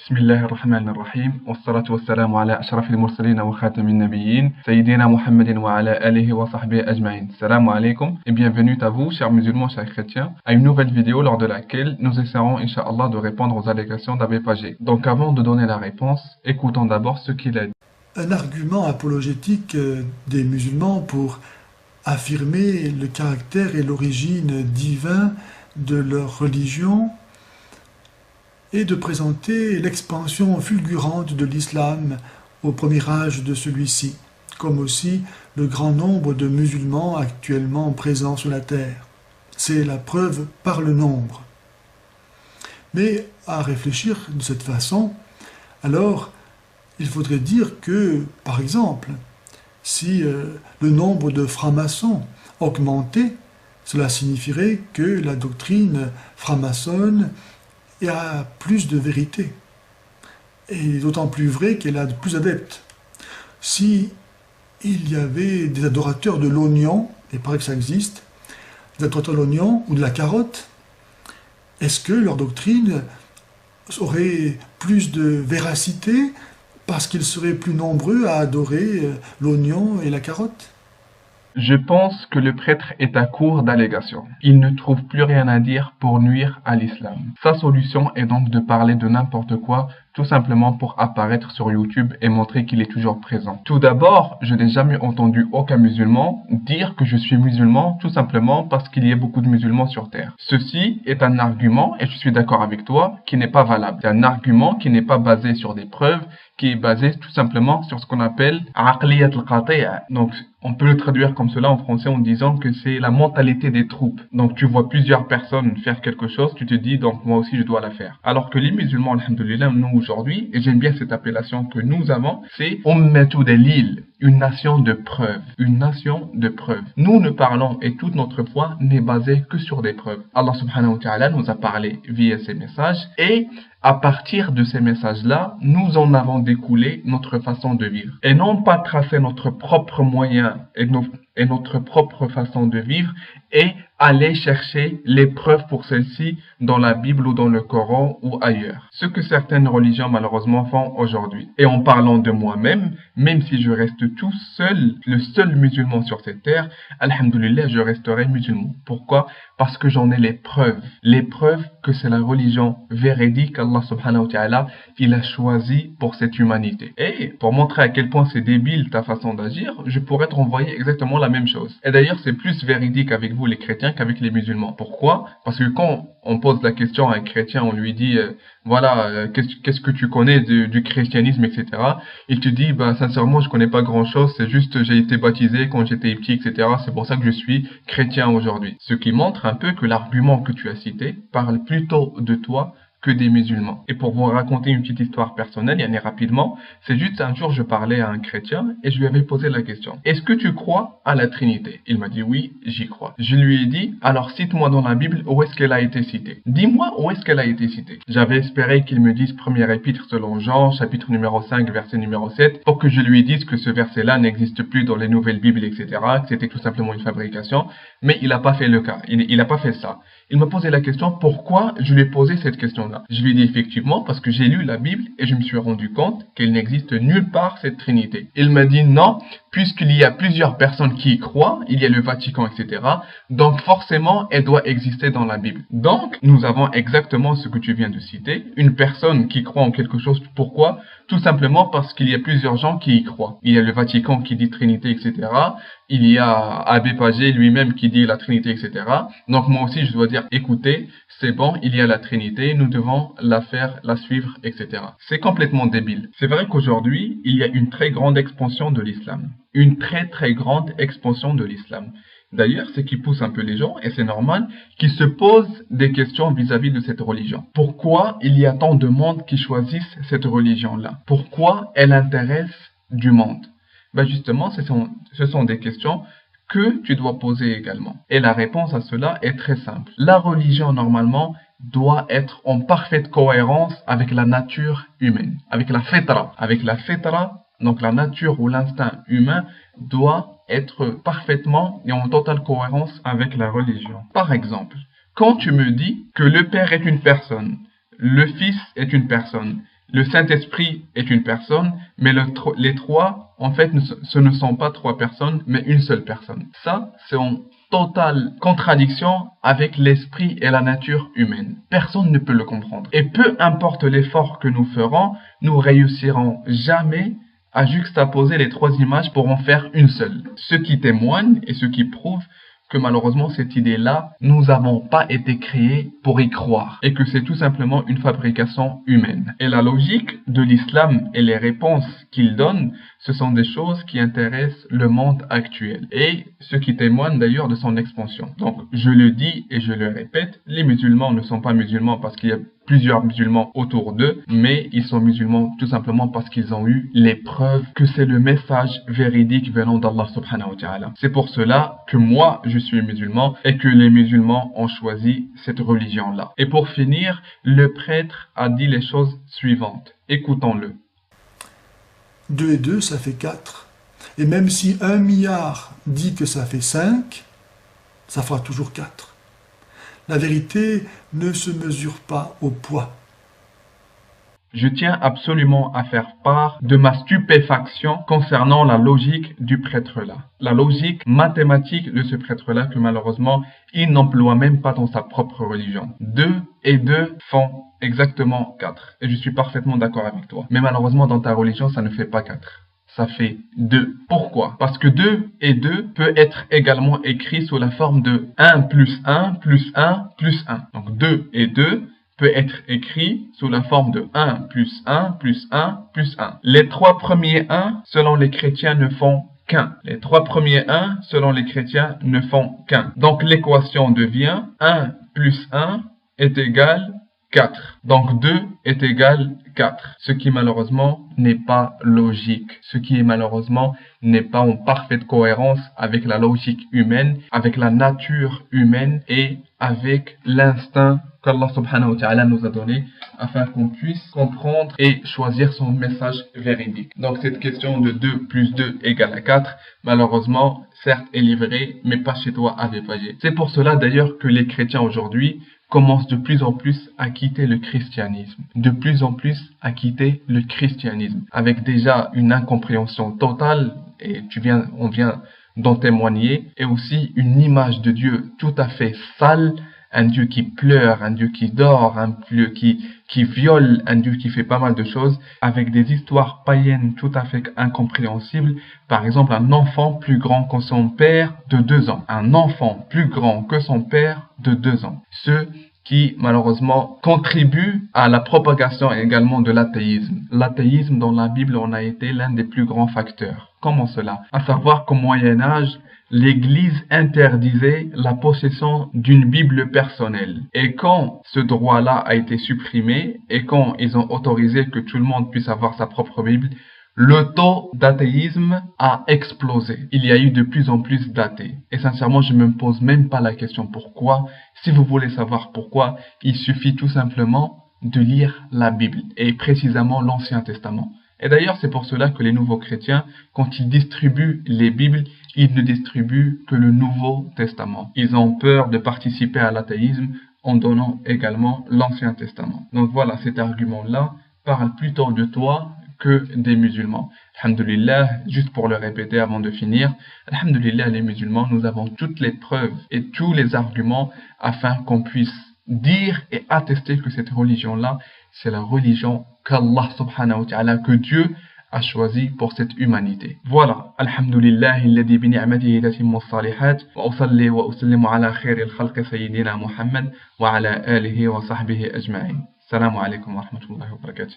بسم الله الرحمن الرحيم والصلاة والسلام على أشرف المرسلين وخاتم النبيين سيدنا محمد وعلى آله وصحبه أجمعين. Salam alaikum et bienvenue à vous, chers musulmans, chers chrétiens, à une nouvelle vidéo lors de laquelle nous essaierons, Inch'Allah, de répondre aux allégations d'Abbé Pagé. Donc avant de donner la réponse, écoutons d'abord ce qu'il a dit. Un argument apologétique des musulmans pour affirmer le caractère et l'origine divin de leur religion et de présenter l'expansion fulgurante de l'islam au premier âge de celui-ci, comme aussi le grand nombre de musulmans actuellement présents sur la terre. C'est la preuve par le nombre. Mais à réfléchir de cette façon, alors il faudrait dire que, par exemple, si le nombre de francs-maçons augmentait, cela signifierait que la doctrine franc-maçonne a plus de vérité, et d'autant plus vrai qu'elle a de plus adeptes. Si il y avait des adorateurs de l'oignon, et il paraît que ça existe, des adorateurs de l'oignon ou de la carotte, est-ce que leur doctrine aurait plus de véracité parce qu'ils seraient plus nombreux à adorer l'oignon et la carotte? Je pense que le prêtre est à court d'allégations. Il ne trouve plus rien à dire pour nuire à l'islam. Sa solution est donc de parler de n'importe quoi, tout simplement pour apparaître sur YouTube et montrer qu'il est toujours présent. Tout d'abord, je n'ai jamais entendu aucun musulman dire que je suis musulman tout simplement parce qu'il y a beaucoup de musulmans sur terre. Ceci est un argument, et je suis d'accord avec toi, qui n'est pas valable. C'est un argument qui n'est pas basé sur des preuves, qui est basé tout simplement sur ce qu'on appelle aqliyat al-qati'a. Donc, on peut le traduire comme cela en français en disant que c'est la mentalité des troupes. Donc, tu vois plusieurs personnes faire quelque chose, tu te dis, donc moi aussi je dois la faire. Alors que les musulmans, alhamdoulilah, nous aujourd'hui, et j'aime bien cette appellation que nous avons, c'est Ummatou Dalil, une nation de preuves. Une nation de preuves. Nous ne parlons, et toute notre foi n'est basée que sur des preuves. Allah subhanahu wa ta'ala nous a parlé via ces messages, et à partir de ces messages-là, nous en avons découlé notre façon de vivre. Et non pas tracer notre propre moyen et notre propre façon de vivre et aller chercher les preuves pour celles-ci dans la Bible ou dans le Coran ou ailleurs. Ce que certaines religions malheureusement font aujourd'hui. Et en parlant de moi-même, même si je reste tout seul, le seul musulman sur cette terre, alhamdoulilah, je resterai musulman. Pourquoi? Parce que j'en ai les preuves. Les preuves que c'est la religion véridique qu'Allah subhanahu wa ta'ala, il a choisi pour cette humanité. Et pour montrer à quel point c'est débile ta façon d'agir, je pourrais te renvoyer exactement la même chose. Et d'ailleurs, c'est plus véridique avec vous les chrétiens qu'avec les musulmans. Pourquoi? Parce que quand on pose la question à un chrétien, on lui dit qu'est-ce que tu connais du christianisme, etc. Il te dit sincèrement je connais pas grand chose, c'est juste j'ai été baptisé quand j'étais petit, etc. C'est pour ça que je suis chrétien aujourd'hui. Ce qui montre un peu que l'argument que tu as cité parle plutôt de toi que des musulmans. Et pour vous raconter une petite histoire personnelle, et rapidement, c'est juste un jour je parlais à un chrétien et je lui avais posé la question: est-ce que tu crois à la Trinité? Il m'a dit oui, j'y crois. Je lui ai dit: alors cite-moi dans la Bible où est-ce qu'elle a été citée. Dis-moi où est-ce qu'elle a été citée. J'avais espéré qu'il me dise premier épître selon Jean, chapitre numéro 5, verset numéro 7, pour que je lui dise que ce verset-là n'existe plus dans les nouvelles Bibles, etc., que c'était tout simplement une fabrication, mais il n'a pas fait le cas, il n'a pas fait ça. Il m'a posé la question pourquoi je lui ai posé cette question-là. Je lui ai dit effectivement parce que j'ai lu la Bible et je me suis rendu compte qu'il n'existe nulle part cette Trinité. Il m'a dit non, puisqu'il y a plusieurs personnes qui y croient, il y a le Vatican, etc. Donc forcément, elle doit exister dans la Bible. Donc, nous avons exactement ce que tu viens de citer. Une personne qui croit en quelque chose, pourquoi? Tout simplement parce qu'il y a plusieurs gens qui y croient. Il y a le Vatican qui dit Trinité, etc. Il y a Abbé Pagé lui-même qui dit la Trinité, etc. Donc moi aussi, je dois dire, écoutez, c'est bon, il y a la Trinité, nous devons la faire, la suivre, etc. C'est complètement débile. C'est vrai qu'aujourd'hui, il y a une très grande expansion de l'islam. Une très très grande expansion de l'islam. D'ailleurs, ce qui pousse un peu les gens, et c'est normal, qu'ils se posent des questions vis-à-vis de cette religion. Pourquoi il y a tant de monde qui choisissent cette religion-là? Pourquoi elle intéresse du monde? Justement, ce sont des questions que tu dois poser également. Et la réponse à cela est très simple. La religion, normalement, doit être en parfaite cohérence avec la nature humaine, avec la fitra. Avec la fitra, donc la nature ou l'instinct humain doit être parfaitement et en totale cohérence avec la religion. Par exemple, quand tu me dis que le Père est une personne, le Fils est une personne, Le Saint-Esprit est une personne, mais les trois, en fait, ce ne sont pas trois personnes, mais une seule personne. Ça, c'est en totale contradiction avec l'esprit et la nature humaine. Personne ne peut le comprendre. Et peu importe l'effort que nous ferons, nous réussirons jamais à juxtaposer les trois images pour en faire une seule. Ce qui témoigne et ce qui prouve que malheureusement cette idée-là, nous n'avons pas été créés pour y croire et que c'est tout simplement une fabrication humaine. Et la logique de l'islam et les réponses qu'il donne, ce sont des choses qui intéressent le monde actuel et ce qui témoigne d'ailleurs de son expansion. Donc je le dis et je le répète, les musulmans ne sont pas musulmans parce qu'il y a plusieurs musulmans autour d'eux, mais ils sont musulmans tout simplement parce qu'ils ont eu les preuves que c'est le message véridique venant d'Allah subhanahu wa ta'ala. C'est pour cela que moi je suis musulman et que les musulmans ont choisi cette religion-là. Et pour finir, le prêtre a dit les choses suivantes. Écoutons-le. 2 et 2, ça fait 4. Et même si 1 milliard dit que ça fait 5, ça fera toujours 4. La vérité ne se mesure pas au poids. Je tiens absolument à faire part de ma stupéfaction concernant la logique du prêtre-là. La logique mathématique de ce prêtre-là que malheureusement, il n'emploie même pas dans sa propre religion. 2 et 2 font exactement 4. Et je suis parfaitement d'accord avec toi. Mais malheureusement, dans ta religion, ça ne fait pas 4. Ça fait 2. Pourquoi? Parce que 2 et 2 peut être également écrit sous la forme de 1 plus 1 plus 1 plus 1. Donc 2 et 2 peut être écrit sous la forme de 1 plus 1 plus 1 plus 1. Les trois premiers 1, selon les chrétiens, ne font qu'un. Les trois premiers 1, selon les chrétiens, ne font qu'un. Donc l'équation devient 1 plus 1 est égal 4. Donc 2 est égal 4. Ce qui malheureusement n'est pas logique. Ce qui malheureusement n'est pas en parfaite cohérence avec la logique humaine, avec la nature humaine et avec l'instinct qu'Allah subhanahu wa ta'ala nous a donné afin qu'on puisse comprendre et choisir son message véridique. Donc cette question de 2 plus 2 égale à 4, malheureusement, certes est livrée, mais pas chez toi à Vépagé. C'est pour cela d'ailleurs que les chrétiens aujourd'hui commencent de plus en plus à quitter le christianisme. De plus en plus à quitter le christianisme. Avec déjà une incompréhension totale, et on vient d'en témoigner, et aussi une image de Dieu tout à fait sale, un Dieu qui pleure, un Dieu qui dort, un Dieu qui viole, un Dieu qui fait pas mal de choses, avec des histoires païennes tout à fait incompréhensibles. Par exemple, un enfant plus grand que son père de 2 ans. Un enfant plus grand que son père de 2 ans. Ce qui, malheureusement, contribue à la propagation également de l'athéisme. L'athéisme, dans la Bible, en a été l'un des plus grands facteurs. Comment cela? À savoir qu'au Moyen-Âge, l'Église interdisait la possession d'une Bible personnelle. Et quand ce droit-là a été supprimé, et quand ils ont autorisé que tout le monde puisse avoir sa propre Bible, le taux d'athéisme a explosé. Il y a eu de plus en plus d'athées. Et sincèrement, je ne me pose même pas la question pourquoi. Si vous voulez savoir pourquoi, il suffit tout simplement de lire la Bible, et précisément l'Ancien Testament. Et d'ailleurs, c'est pour cela que les nouveaux chrétiens, quand ils distribuent les Bibles, ils ne distribuent que le Nouveau Testament. Ils ont peur de participer à l'athéisme en donnant également l'Ancien Testament. Donc voilà, cet argument-là parle plutôt de toi que des musulmans. Alhamdulillah, juste pour le répéter avant de finir, Alhamdulillah, les musulmans, nous avons toutes les preuves et tous les arguments afin qu'on puisse dire et attester que cette religion-là, c'est la religion qu'Allah subhanahu wa ta'ala, que Dieu a choisi pour cette humanité. Voilà. Alhamdulillah, alladhi bi ni'matihi tatimmu as-salihat, wa usalli wa usallimu ala khairil khalqi sayyidina Muhammad wa ala alihi wa sahbihi ajma'in. Assalamu alaikum wa rahmatullahi wa barakatuh.